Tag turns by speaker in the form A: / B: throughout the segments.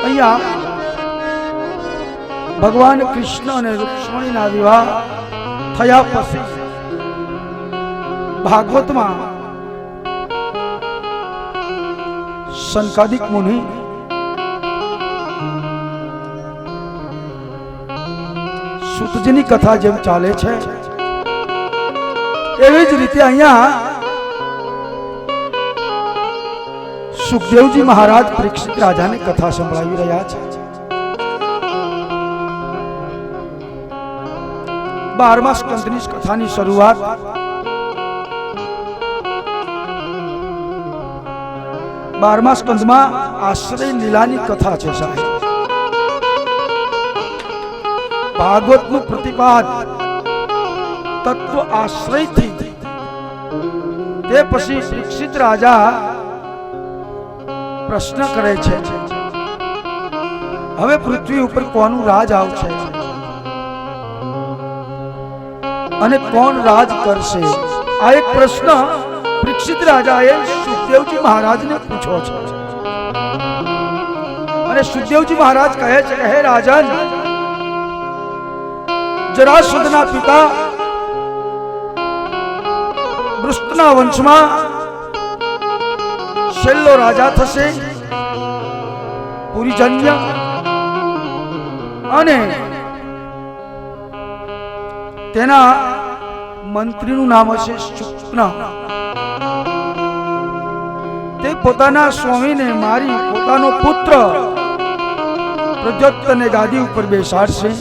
A: અહીંયા ભગવાન કૃષ્ણ અને રૂક્ષ્મણીના વિવાહ થયા પછી ભાગવતમાં શનકાદિક મુનિ સુતજીની કથા જેમ ચાલે છે એવી જ રીતે અહીંયા સુખદેવજી મહારાજ પરીક્ષિત રાજાને કથા સંભળાવી રહ્યા છે। 12મા સ્કંદની કથાની શરૂઆત બારમા સ્કંદમાં આશ્રય લીલાની કથા છે સાહેબ। ભાગવતનું પ્રતિપાદ તત્વ આશ્રયથી તે પછી પરીક્ષિત રાજા પ્રશ્ન કરે છે હવે પૃથ્વી ઉપર કોનું રાજ આવશે અને કોણ રાજ કરશે? આ એક પ્રશ્ન પરીક્ષિત રાજાએ સુખદેવજી મહારાજને પૂછ્યો છે અને સુખદેવજી મહારાજ કહે છે કે હે રાજન, જરાસંધના પિતા વૃષ્ણના વંશમાં છેલ્લો રાજા થશે પુરીજન્ય, અને તેના મંત્રીનું નામ હશે શુક્ન। તે પોતાના સ્વામીને મારી પોતાનો પુત્ર પ્રદ્યુમ્નને ગાદી ઉપર બેસાડશે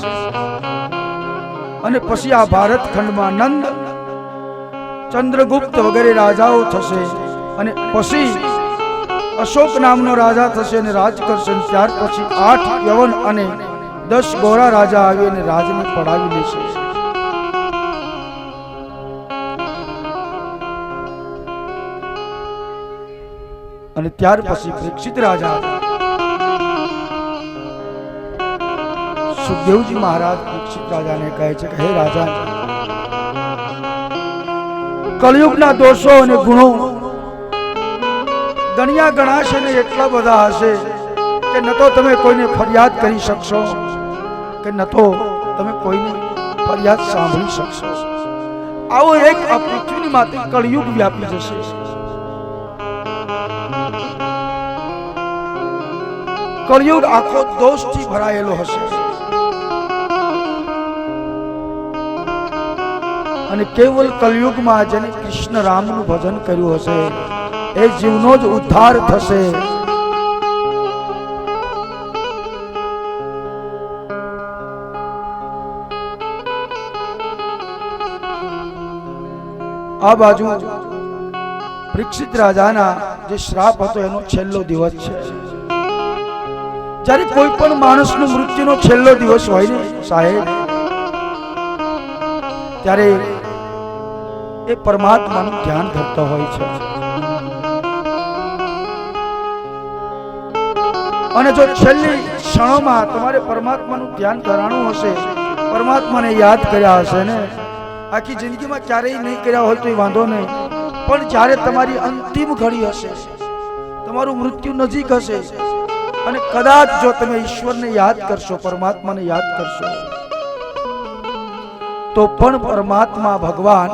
A: અને પછી આ ભારત ખંડમાં નંદ, ચંદ્રગુપ્ત વગેરે રાજાઓ થશે અને પછી અશોક નામનો રાજા થશે અને રાજ કરશે। ત્યાર પછી 8 યવન અને 10 ગોરા રાજા આવી અને રાજને પડાવી લેશે। અને ત્યાર પછી પરીક્ષિત રાજા સુખદેવજી મહારાજ પરીક્ષિત રાજાને કહે છે કે હે રાજા, કળિયુગના દોષો અને ગુણો ગણ્યા ગણાશે ને એટલા બધા હશે કે ન તો તમે કોઈને ફરિયાદ કરી શકશો કે ન તો તમે કોઈની ફરિયાદ સાંભળી શકશો। આવો એક આ પૃથ્વીની માથે કળિયુગ વ્યાપી જશે। કળિયુગ આખો દોષથી ભરાયેલો હશે અને કેવલ કળિયુગમાં જેને કૃષ્ણ રામનું ભજન કર્યું હશે એ જીવનો જ ઉદ્ધાર થશે। આ બાજુ પરીક્ષિત રાજાના જે શ્રાપ હતો એનો છેલ્લો દિવસ છે। જ્યારે કોઈ પણ માણસનું મૃત્યુનો છેલ્લો દિવસ હોય ને સાહેબ, ત્યારે એ પરમાત્માનું ધ્યાન કરતો હોય છે અને જો છેલ્લી ક્ષણોમાં તમારે પરમાત્માનું ધ્યાન કરવાનું હશે, પરમાત્માને યાદ કર્યા હશે ને, આખી જિંદગીમાં ક્યારેય નહીં કર્યા હોય તો એ વાંધો નહીં, પણ જ્યારે તમારી અંતિમ ઘડી હશે, તમારું મૃત્યુ નજીક હશે અને કદાચ જો તમે ઈશ્વરને યાદ કરશો, પરમાત્માને યાદ કરશો, તો પણ પરમાત્મા ભગવાન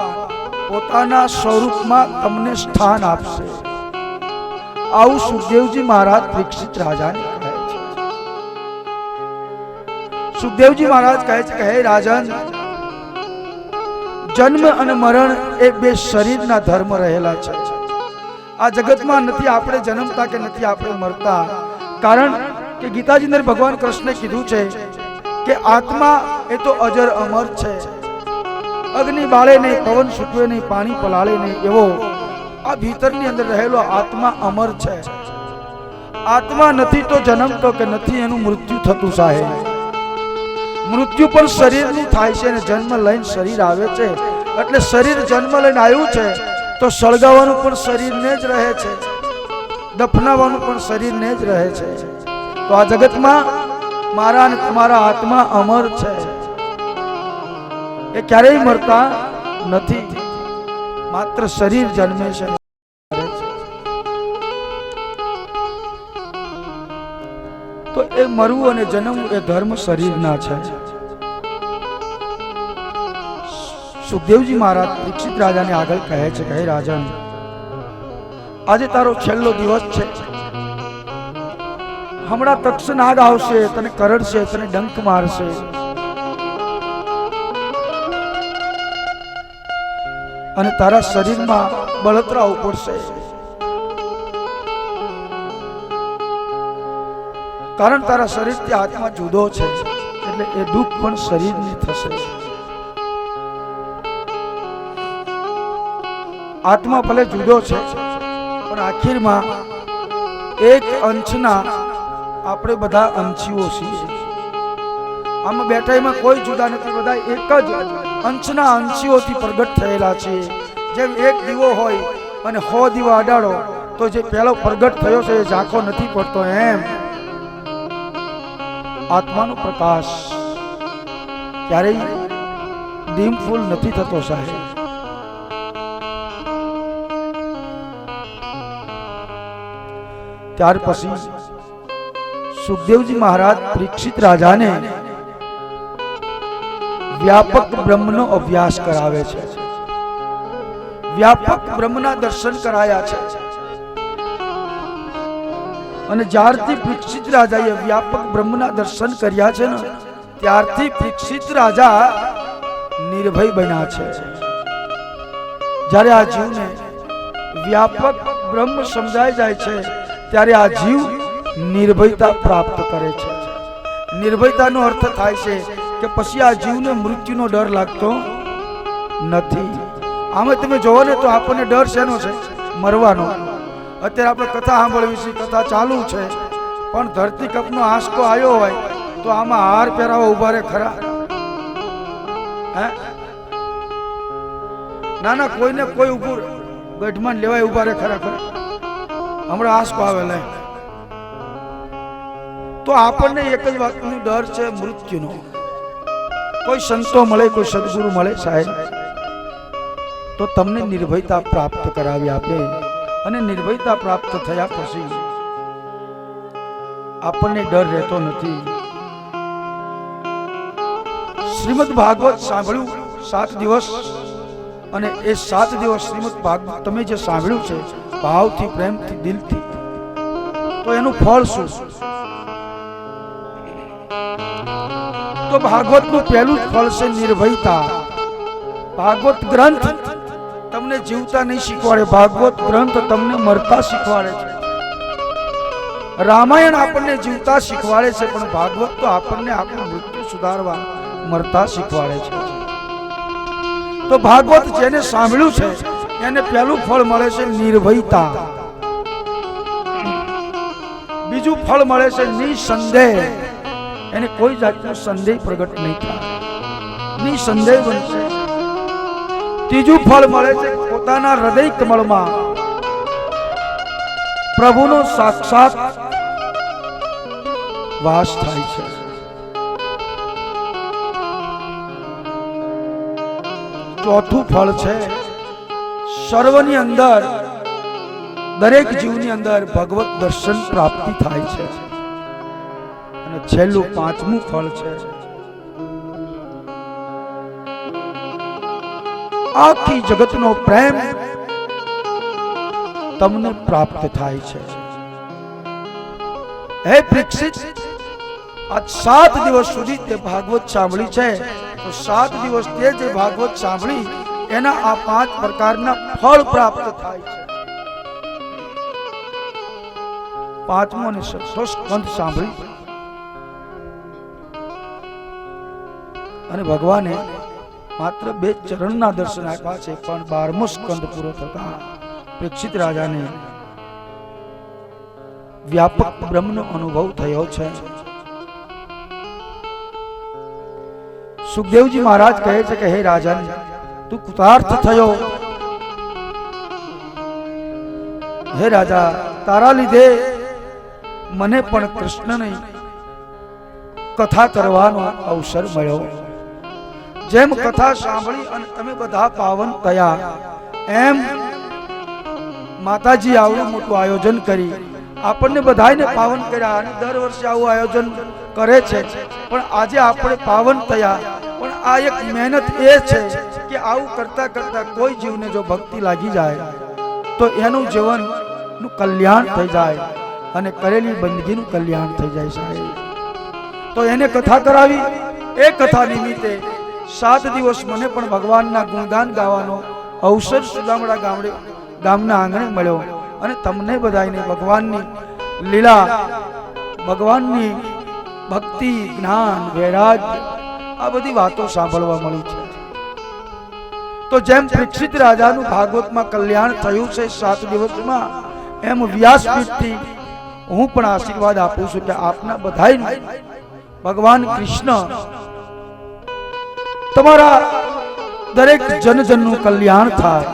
A: પોતાના સ્વરૂપમાં તમને સ્થાન આપશે। આવું સુખદેવજી મહારાજ પરીક્ષિત રાજાને કહે છે। સુખદેવજી મહારાજ કહે છે કે હે રાજન, જન્મ અને મરણ એ બે શરીરના ધર્મ રહેલા છે। આ જગતમાં નથી આપણે જન્મતા કે નથી આપણે મરતા, કારણ કે ગીતાજી અંદર ભગવાન કૃષ્ણે કીધું છે કે આત્મા એ તો અજર અમર છે। અગ્નિ બાળે નહીં, પવન સૂકવે નહીં, પાણી પલાળે નહીં, એવો આ ભીતરની અંદર રહેલો આત્મા અમર છે। આત્મા નથી તો જન્મતો કે નથી એનું મૃત્યુ થતું સાહેબ। મૃત્યુ પણ શરીરનું થાય છે અને જન્મ લઈને શરીર આવે છે, એટલે શરીર જન્મ લઈને આવ્યું છે તો સળગાવવાનું પણ શરીરને જ રહે છે, દફનાવવાનું પણ શરીરને જ રહે છે। તો આ જગતમાં મારા અને તમારા આત્મા અમર છે, એ ક્યારેય મરતા નથી, માત્ર શરીર જન્મે છે। તો તો એ મરવું અને જન્મવું એ ધર્મ શરીરના છે. સુખદેવજી મહારાજ પરીક્ષિત રાજાને આગળ કહે છે કે હે રાજન, આજે તારો છેલ્લો દિવસ છે. હમણાં તક્ષનાગ આવશે, તને કરડશે, તને ડંક મારશે. અને તારા શરીરમાં બળતરા પડશે. કારણ તારા શરીરથી આત્મા જુદો છે, એટલે એ દુઃખ પણ શરીરની થશે. આત્મા ભલે જુદો છે, પણ આખીરમાં એક અંશના આપણે બધા અંશીઓ છીએ. આમાં બેઠા એમાં કોઈ જુદા નથી, બધા એક જ અંશના અંશીઓથી પ્રગટ થયેલા છે. જેમ એક દીવો હોય અને 100 દીવા અડાડો તો જે પહેલો પ્રગટ થયો છે એ ઝાંખો નથી પડતો, એમ આત્માનો પ્રકાશ ક્યારેય ડીમ ફૂલ નથી થતો સાહેબ. ત્યાર પછી સુખદેવજી મહારાજ પરીક્ષિત રાજાને વ્યાપક બ્રહ્મનો અભ્યાસ કરાવે છે. વ્યાપક બ્રહ્મના દર્શન કરાયા છે. અને જ્યારથી પરીક્ષિત રાજાએ વ્યાપક બ્રહ્મના દર્શન કર્યા છે ને, ત્યારથી પરીક્ષિત રાજા નિર્ભય બન્યા છે. જ્યારે આ જીવને વ્યાપક બ્રહ્મ સમજાઈ જાય છે, ત્યારે આ જીવ નિર્ભયતા પ્રાપ્ત કરે છે. નિર્ભયતાનો અર્થ થાય છે કે પછી આ જીવને મૃત્યુનો ડર લાગતો નથી. આમે તમે જોવો ને તો આપણને ડર શેનો છે? મરવાનો. અત્યારે આપણે કથા સાંભળવી છે, કથા ચાલુ છે, પણ ધરતી કપનો આંસકો આવ્યો હોય તો આમાં હાર પહેરાવો ઉભા રહે ખરા? હે ના ના, કોઈને કોઈ ઉભું ગઢમાં લેવાય ઉભા રહે ખરા? હમણાં આંસકો આવે લે તો આપણને એક જ વાતનો ડર છે, મૃત્યુનો. કોઈ સંતો મળે, કોઈ સદગુરુ મળે સાહેબ, તો તમને નિર્ભયતા પ્રાપ્ત કરાવી આપે. અને નિર્ભયતા પ્રાપ્ત થયા પછી આપણને ડર રહેતો નથી. શ્રીમદ ભાગવત સાંભળ્યું 7 દિવસ, અને એ 7 દિવસ શ્રીમદ ભાગવત તમે જે સાંભળ્યું છે ભાવથી, પ્રેમથી, દિલથી, તો એનું ફળ શું? તો ભાગવતનું પહેલું જ ફળ છે નિર્ભયતા. ભાગવત ગ્રંથ તમને જીવતા નહીં શીખવાડે, ભાગવત ગ્રંથ તમને મરતા શીખવાડે છે. રામાયણ આપણને જીવતા શીખવાડે છે, પણ ભાગવત તો આપણને આપણું મૃત્યુ સુધારવા મરતા શીખવાડે છે. તો ભાગવત જેને સાંભળ્યું છે એને પહેલું ફળ મળે છે નિર્ભયતા. બીજું ફળ મળે છે નિસંદેહ. એને કોઈ જાતનો સંદેહ પ્રગટ નહીં થાય, નિસંદેહ બનશે. ત્રીજું ફળ મળે છે પોતાના હૃદય કમળમાં પ્રભુનો સાક્ષાત વાસ થાય છે. ચોથું ફળ છે સર્વની અંદર, દરેક જીવની અંદર ભગવત દર્શન પ્રાપ્તિ થાય છે. અને છેલ્લું 5મું ફળ છે આખી જગતનો પ્રેમ તમને પ્રાપ્ત થાય છે. હે પરીક્ષિત, આ 7 દિવસ સુધી તે ભાગવત સાંભળી છે, તો 7 દિવસ તે જે ભાગવત સાંભળી એના આ 5 પ્રકારના ફળ પ્રાપ્ત થાય છે. 5મો અને 6થો સ્કંદ સાંભળી અને ભગવાને માત્ર 2 ચરણના દર્શન આપ્યા છે, પણ 12મો સ્કંદ પૂરો થતા પરીક્ષિત રાજાને વ્યાપક બ્રહ્મનો અનુભવ થયો છે. સુખદેવજી મહારાજ કહે છે કે હે રાજન, તું કૃતાર્થ થયો. હે રાજા, તારા લીધે મને પણ કૃષ્ણની કથા કરવાનો અવસર મળ્યો. જેમ કથા સાંભળી અને તમે બધા પાવન થયા, એમ માતાજી આવડું મોટું આયોજન કરી આપણને બધાને પાવન કર્યા અને દર વર્ષે આવું આયોજન કરે છે, પણ આજે આપણે પાવન થયા. પણ આ એક મહેનત એ છે કે આવું કરતા કરતા કોઈ જીવને જો ભક્તિ લાગી જાય તો એનું જીવનનું કલ્યાણ થઈ જાય અને કરેલી બંદગીનું કલ્યાણ થઈ જાય સાહેબ. તો એને કથા કરાવી. એ કથા નિમિત્તે 7 દિવસ મને પણ ભગવાનના ગુણગાન ગાવાનો અવસર સુદામડા ગામના આંગણે મળ્યો અને તમને બધાને ભગવાનની લીલા, ભગવાનની ભક્તિ, જ્ઞાન, વૈરાગ્ય આ બધી વાતો સાંભળવા મળી છે. તો જેમ પરીક્ષિત રાજાનું ભાગવતમાં કલ્યાણ થયું છે 7 દિવસમાં, એમ વ્યાસપીઠથી હું પણ આશીર્વાદ આપું છું કે આપના બધાયનું ભગવાન કૃષ્ણ તમારા દરેક જનજનનું કલ્યાણ થાય.